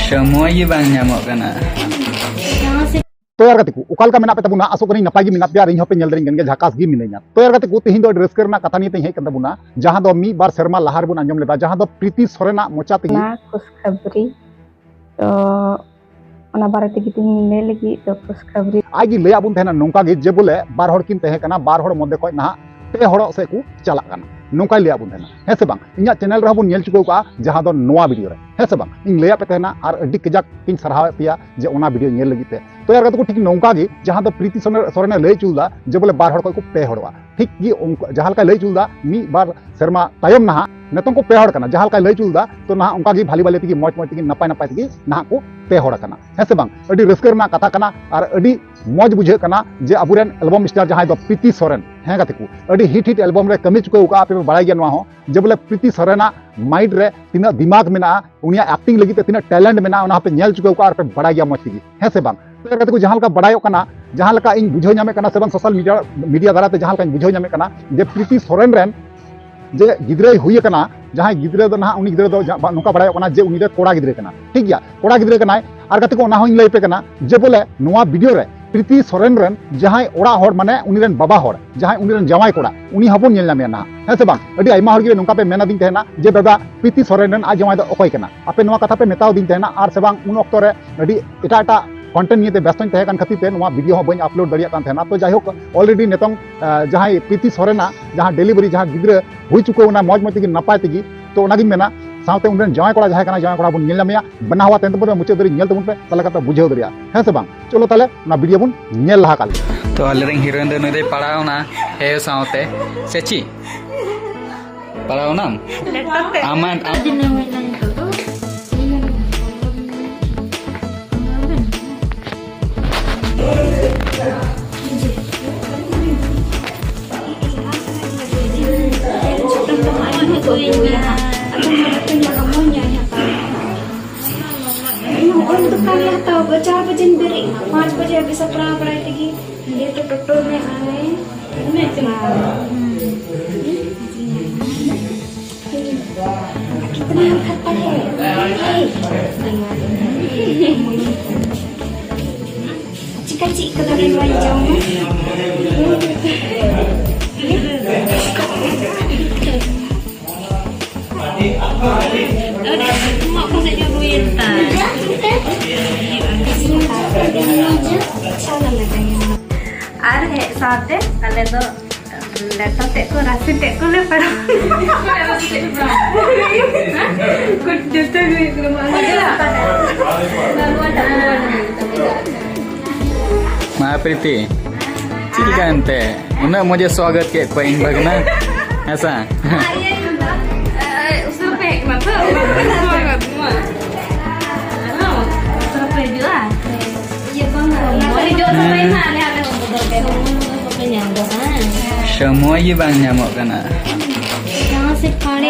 Semua ye bang nyamuk kana. तो यार गति को उकाल का मेना पे तबुना आसो करी नपाई गी मेना प्यार इन पे नेल दरिंग गन झाकास गी मिने냐 तो यार गति को तिहिन दो रस्कर ना कथा नी ते हे कन तबुना जहां दो मी बार शर्मा लहार बुन अंजम लेदा जहां दो प्रीति सोरेना मोचा ते ना खुशखबरी तो ओना बारे ते गितिन ले लगी तो खुशखबरी आगी ले आबुन तेना नोंका गे जे बोले बार हड़ किन तेहे कना बार हड़ मध्य खय ना पे हड़ से को चला कना नोंका ले आबुन तेना हे से बांग इnya चैनल रे हबुन नेल चुको का जहां दो नोवा वीडियो रे हे से बांग इन ले पे तेना आर अड्डी कजाक किन सरहाव पिया जे ओना वीडियो नेल लगी ते तो यार को ठीक नौका गे जहां दो प्रीति सोरेने लय चुलदा जे बोले बार हड़ को पे हड़वा ठीक गी जहां का लय चुलदा मी बार शर्मा तायम ना नेतों को पे हड़ कना जहां का लय चुलदा तो ना उनका गी भाली भाली तिगी मौज मौज तिगी नपाय नपाय तिगी ना को पे हड़ कना हे से बांग अड्डी रस्कर ना कथा कना आर अड्डी मौज बुझे कना जे अबुरेन एल्बम स्टार जहां दो प्रीति सोरेन हे गते को अड्डी हिट एल्बम रे कमी चुको का पे बड़ाई गया नवा हो जे बोले प्रीति सोरेना माइंड रे तिना दिमाग मेना उनिया एक्टिंग लगी तिना टैलेंट मेना उना पे नेल चुको का आर पे बड़ाई गया मौज तिगी हे से बांग तो यार को जहां का बड़ायो कना जहां लका इन बुझो नामे कना से बांग सोशल मीडिया द्वारा ते जहां का बुझो नामे कना जे प्रीति सोरेन रेन जे गिद्रे हुई कना जहां गिद्रे दो ना उनी गिद्रे दो नुका बड़ायो कना जे उनी दे कोड़ा गिद्रे कना ठीक गया कोड़ा गिद्रे कना आर गते को ना होइन लई पे कना जे बोले नोवा वीडियो रे प्रीति सोरेन रेन जहां ओड़ा हड़ माने उनी रेन बाबा हड़ जहां उनी रेन जमाई कोड़ा उनी हबन नेल नामे ना हे से बांग अडी आइमा हड़ गे नुका पे मेना दिन तेना जे दादा प्रीति सोरेन रेन आ जमाई दो अकोय कना आपे नोवा कथा पे मेताव दिन तेना आर से बांग उन ऑक्टो रे अडी एटा एटा कंटेंट निये व्यस्त तहन खातिर ते नोवा वीडियो हो बन अपलोड दरिया कान थेना तो जायहोक ऑलरेडी नेतों जहां प्रीति सोरेना जहां डिलीवरी जहां गिद्रे हुई चुको ना मौज मती नपाय तिगी तो ओनागी मेना साउते उनरेन जवाय कोड़ा जहां कना जवाय कोड़ा बुन नेल नामया बना हुआ तेन तो मुचे दरी नेल तबुन पे तले कता बुझेव दरिया हे से बांग चलो तले ना वीडियो बुन नेल लहा काल तो अलरेंग हीरोइन दे नदे पड़ाव ना हे साउते सेची पड़ाव ना आमान untuk kalian tahu baca bajin beri 5 बजे अभी सपरा पढ़ाई थी ये तो टोटो में आए मैं कितना खाता है चिका चिका dari wajah mau kasih nyobain आर हे साथे अले दो लेटा ते को राशि ते को ले पड़ा कुछ जैसे भी मा प्रीति चिकी कांते उन्हें मुझे स्वागत के कोई भगना ऐसा उसमें फेंक मत स्वागत Semua ye bang nyamuk kana. यहाँ से खाने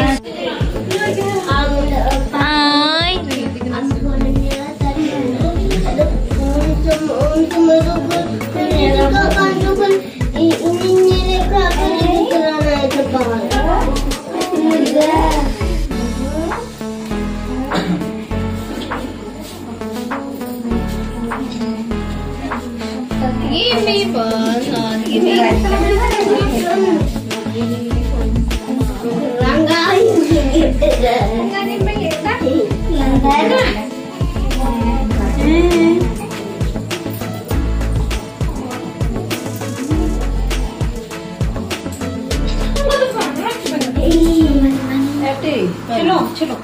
चलो चलो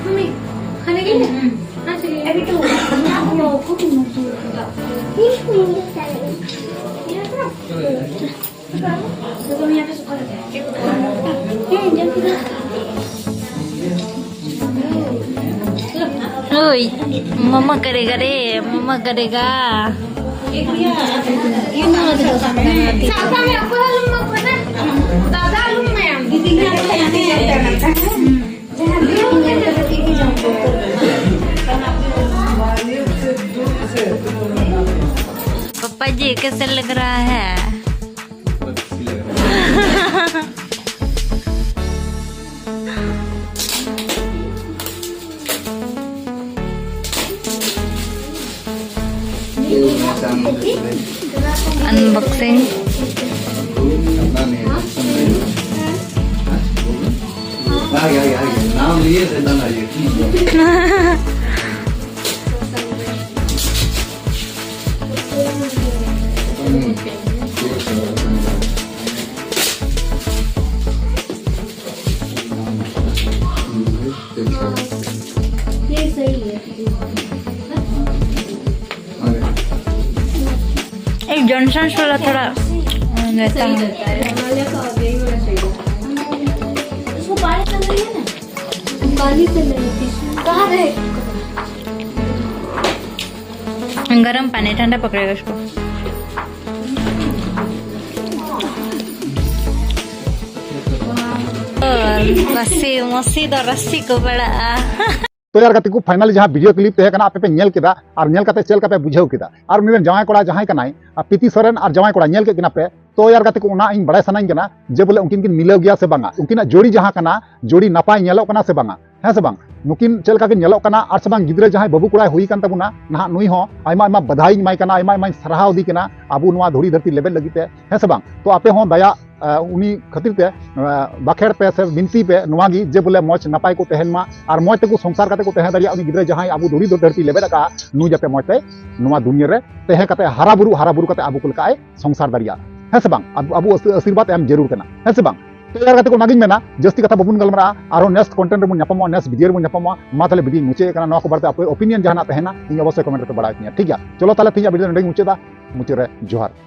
मम्मी खाने के लिए अभी तो Oi, mama kरेगा रे, mama करेगा। ये ना साथा में आपको लम्बा बना दादा लुम में दीदी ने पापा जी कैसे लग रहा है? अनबॉक्सिंग नाम लिए थे ना ये ये सही है। एक जॉनसन वाला थोड़ा रहता है। हिमालय का और यही वाला सही है। उसको पानी चल रही है ना, पानी चल रही थी कहाँ रहे। गरम पानी ठंडा पकड़ेगा उसको। रस्सी मस्सी तो रस्सी को बड़ा तो यार गति को फाइनली जहाँ वीडियो क्लिप तहे कना आपे पे नेल केदा और नेल कते चल कते बुझाव केदा और उनी जवाय कोड़ा जहां कनाय पीती सोरेन और जवाय कोड़ा नेल के किना पे तो यार गति को उना इन बड़ाय सनाइन कना जे बोले उनकिन किन मिलाव गया से बांगा उनकिन जोड़ी जहां कना जोड़ी नपाय नेलो कना से बांगा है से बांग नुकिन चल का के नेलो कना और से बांग गिद्रे जहां बाबू कोड़ा हुई कान तबुना ना नुई हो आयमा आयमा बधाई माय कना आयमा आयमा सराहाव दी कना आबू नुआ धोड़ी धरती लेवल लगिते है से बांग तो आपे हो दया उनी खातिर ते बाखेर पे से बिनती पे नुआगी जे बोले मौज नपाय को तहन मा और मौज ते को संसार कते को तहन दरिया उनी गिद्रे जहां आबू धोड़ी धरती लेवल का नु जते मौज ते नुआ दुनिया रे तहे कते हारा बुरु कते आबू कुल काय संसार दरिया है से बांग आबू आशीर्वाद एम जरूर कना है से बांग तो यार को नागिन मेना जस्ती कथा बबुन गलमरा आरो नेक्स्ट कंटेंट रे ᱧᱟᱯᱟᱢᱚᱜ नेक्स्ट वीडियो रे ᱧᱟᱯᱟᱢᱚᱜ मा ताले वीडियो मुचे कना नवा को बारते आपे ओपिनियन जहाना तहना इन अवश्य कमेंट रे बड़ा किया ठीक है चलो ताले थिया वीडियो नडे मुचे दा मुचे रे जोहार।